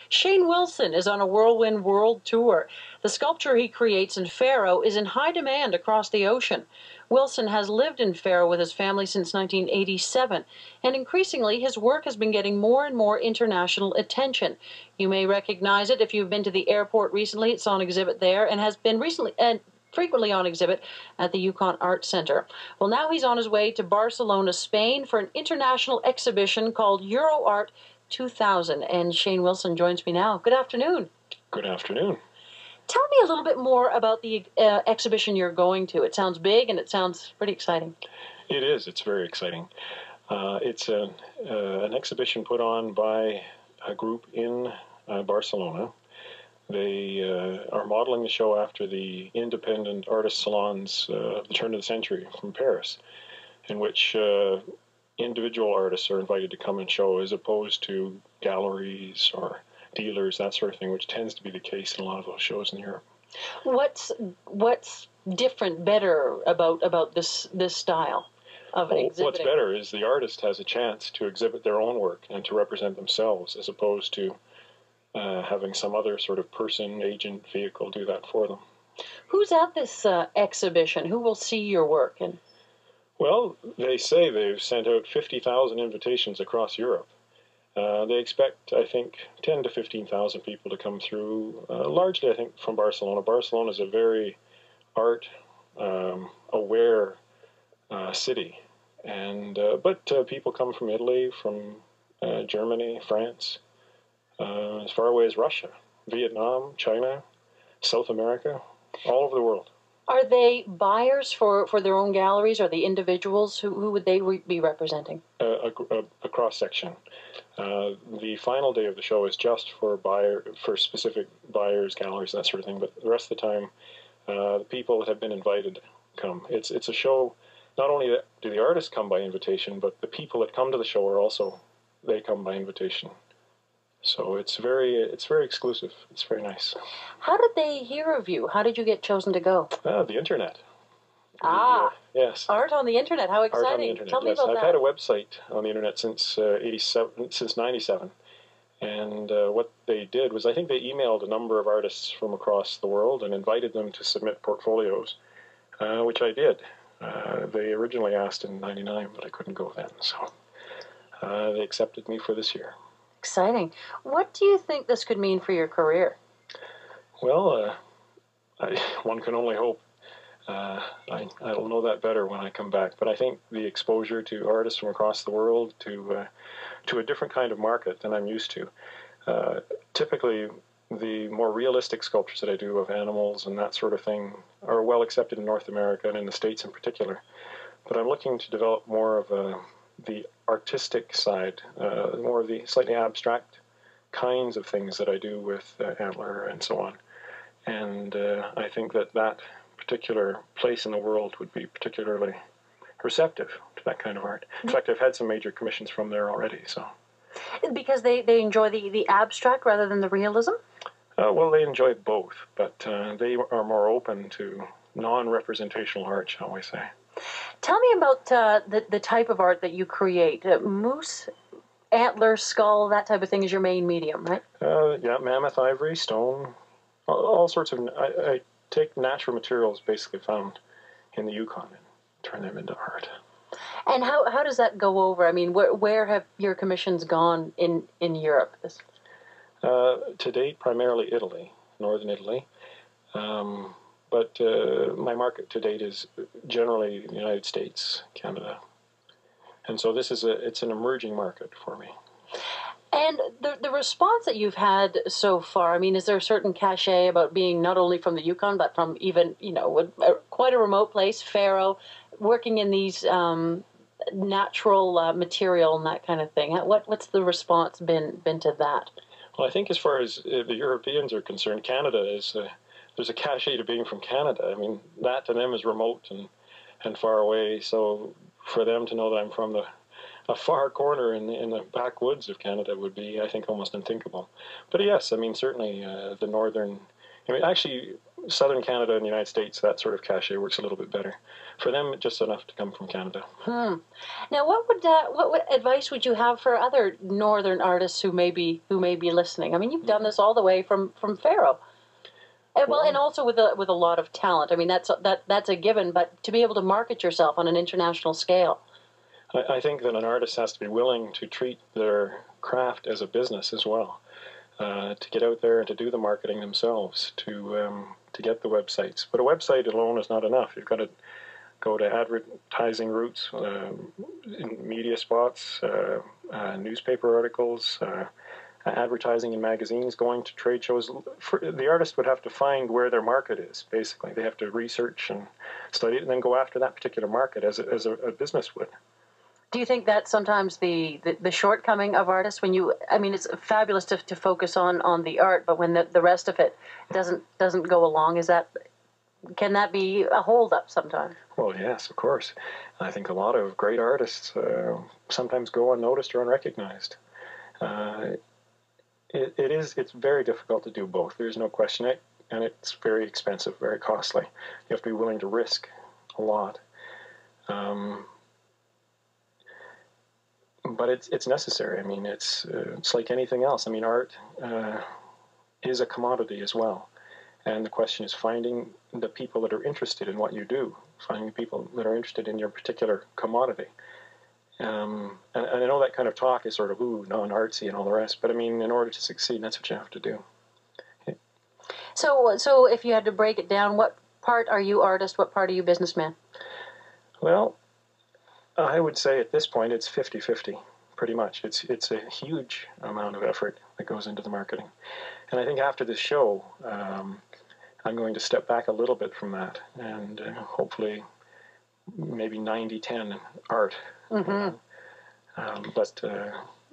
Shane Wilson is on a whirlwind world tour. The sculpture he creates in Faro is in high demand across the ocean. Wilson has lived in Faro with his family since 1987, and increasingly his work has been getting more and more international attention. You may recognize it if you've been to the airport recently. It's on exhibit there and has been frequently on exhibit at the Yukon Art Center. Well, now he's on his way to Barcelona, Spain for an international exhibition called Euroart 2000, and Shane Wilson joins me now. Good afternoon. Good afternoon. Tell me a little bit more about the exhibition you're going to. It sounds big and it sounds pretty exciting. It is. It's very exciting. It's an exhibition put on by a group in Barcelona. They are modeling the show after the independent artist salons of the turn of the century from Paris, in which individual artists are invited to come and show, as opposed to galleries or dealers, that sort of thing, which tends to be the case in a lot of those shows in Europe. What's different, better about this style of exhibiting? What's better is the artist has a chance to exhibit their own work and to represent themselves, as opposed to having some other sort of person, agent, vehicle do that for them. Who's at this exhibition? Who will see your work? Well, they say they've sent out 50,000 invitations across Europe. They expect, I think, 10 to 15,000 people to come through, largely, I think, from Barcelona. Barcelona is a very art-aware city, but people come from Italy, from Germany, France, as far away as Russia, Vietnam, China, South America, all over the world. Are they buyers for their own galleries, or the individuals? Who would they be representing? A cross-section. The final day of the show is just for specific buyers, galleries, that sort of thing, but the rest of the time, the people that have been invited come. It's a show, not only do the artists come by invitation, but the people that come to the show are also, they come by invitation. So it's very exclusive. It's very nice. How did they hear of you? How did you get chosen to go? The internet. Yes. Art on the internet. How exciting! Art on the internet. Tell me about that. I've had a website on the internet since '97, and what they did was, I think they emailed a number of artists from across the world and invited them to submit portfolios, which I did. They originally asked in '99, but I couldn't go then, so they accepted me for this year. Exciting. What do you think this could mean for your career? Well, one can only hope. I'll know that better when I come back. But I think the exposure to artists from across the world, to a different kind of market than I'm used to. Typically, the more realistic sculptures that I do of animals and that sort of thing are well accepted in North America and in the States in particular. But I'm looking to develop more of the artistic side, more of the slightly abstract kinds of things that I do with antler and so on. And I think that particular place in the world would be particularly receptive to that kind of art. In fact, I've had some major commissions from there already. So, because they enjoy the abstract rather than the realism? Well, they enjoy both, but they are more open to non-representational art, shall we say. Tell me about the type of art that you create. Moose, antler, skull, that type of thing is your main medium, right? Yeah, mammoth, ivory, stone, all sorts of... I take natural materials basically found in the Yukon and turn them into art. And how does that go over? I mean, where have your commissions gone in Europe? To date, primarily Italy, northern Italy. But my market to date is generally the United States, Canada. And so it's an emerging market for me. And the response that you've had so far, I mean, is there a certain cachet about being not only from the Yukon, but from even, quite a remote place, Faro, working in these natural material and that kind of thing? What's the response been to that? Well, I think as far as the Europeans are concerned, Canada is... there's a cachet to being from Canada. I mean, that to them is remote and far away. So for them to know that I'm from a far corner in the backwoods of Canada would be, I think, almost unthinkable. But yes, I mean, certainly the northern... I mean, actually, Southern Canada and the United States, that sort of cachet works a little bit better. For them, just enough to come from Canada. Now, what advice would you have for other northern artists who may be listening? I mean, you've done this all the way from Faro. Well, and also with a lot of talent. I mean, that's a given. But to be able to market yourself on an international scale, I think that an artist has to be willing to treat their craft as a business as well. To get out there and to do the marketing themselves, to get the websites. But a website alone is not enough. You've got to go to advertising routes, in media spots, newspaper articles, advertising in magazines, going to trade shows. The artist would have to find where their market is, basically. They have to research and study it and then go after that particular market as a business would. Do you think that's sometimes the shortcoming of artists? I mean, it's fabulous to focus on the art, but when the rest of it doesn't go along, can that be a holdup sometimes? Well, yes, of course. I think a lot of great artists sometimes go unnoticed or unrecognized. It's very difficult to do both. There's no question it, and it's very expensive, very costly. You have to be willing to risk a lot. But it's necessary. I mean, it's like anything else. I mean, art is a commodity as well. And the question is finding the people that are interested in what you do, finding people that are interested in your particular commodity. And I know that kind of talk is sort of, non-artsy and all the rest, but I mean, in order to succeed, that's what you have to do. So if you had to break it down, what part are you artist, what part are you businessman? Well, I would say at this point it's 50-50, pretty much. It's a huge amount of effort that goes into the marketing. And I think after this show, I'm going to step back a little bit from that and hopefully maybe 90-10 art. Mm-hmm.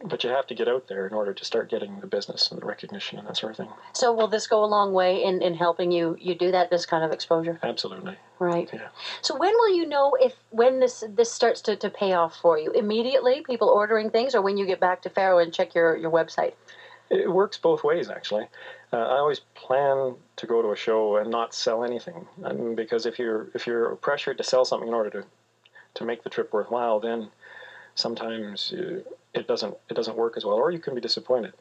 But you have to get out there in order to start getting the business and the recognition and that sort of thing. So will this go a long way in helping you do that, this kind of exposure? Absolutely. Right. Yeah. So when will you know when this starts to pay off for you? Immediately, people ordering things, or when you get back to Faro and check your website? It works both ways, actually. I always plan to go to a show and not sell anything, because if you're pressured to sell something in order to make the trip worthwhile, then sometimes it doesn't work as well, or you can be disappointed.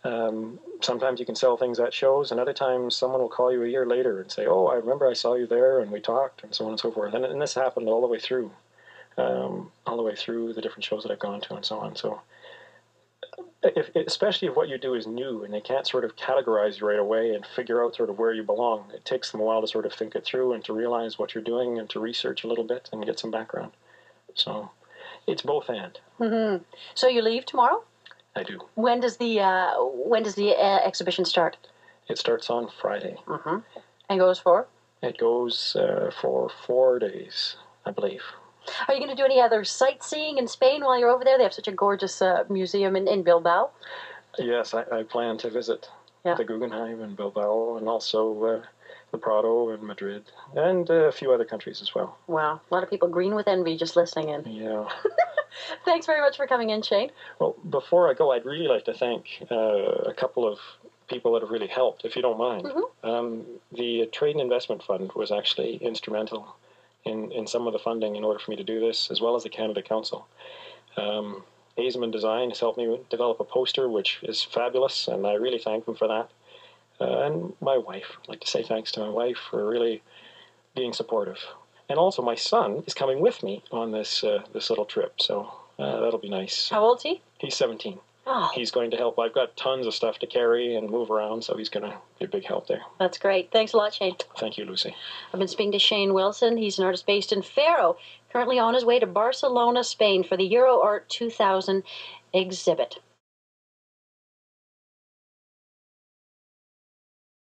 Sometimes you can sell things at shows, and other times someone will call you a year later and say, "Oh, I remember I saw you there, and we talked," and so on and so forth. And this happened all the way through the different shows that I've gone to, and so on. So, especially if what you do is new and they can't sort of categorize you right away and figure out sort of where you belong, it takes them a while to sort of think it through and to realize what you're doing and to research a little bit and get some background. So, it's both and. Mm-hmm. So you leave tomorrow? I do. When does the exhibition start? It starts on Friday. Mm-hmm. And goes for? It goes for 4 days, I believe. Are you going to do any other sightseeing in Spain while you're over there? They have such a gorgeous museum in Bilbao. Yes, I plan to visit the Guggenheim in Bilbao, and also the Prado in Madrid, and a few other countries as well. Wow, a lot of people green with envy just listening in. Yeah. Thanks very much for coming in, Shane. Well, before I go, I'd really like to thank a couple of people that have really helped, if you don't mind. Mm-hmm. The Trade and Investment Fund was actually instrumental in some of the funding in order for me to do this, as well as the Canada Council. Azeman Design has helped me develop a poster, which is fabulous, and I really thank them for that. And my wife, I'd like to say thanks to my wife for really being supportive. And also my son is coming with me on this little trip, so that'll be nice. How old is he? He's 17. Oh. He's going to help. I've got tons of stuff to carry and move around, so he's going to be a big help there. That's great. Thanks a lot, Shane. Thank you, Lucy. I've been speaking to Shane Wilson. He's an artist based in Faro, currently on his way to Barcelona, Spain for the Euroart 2000 exhibit.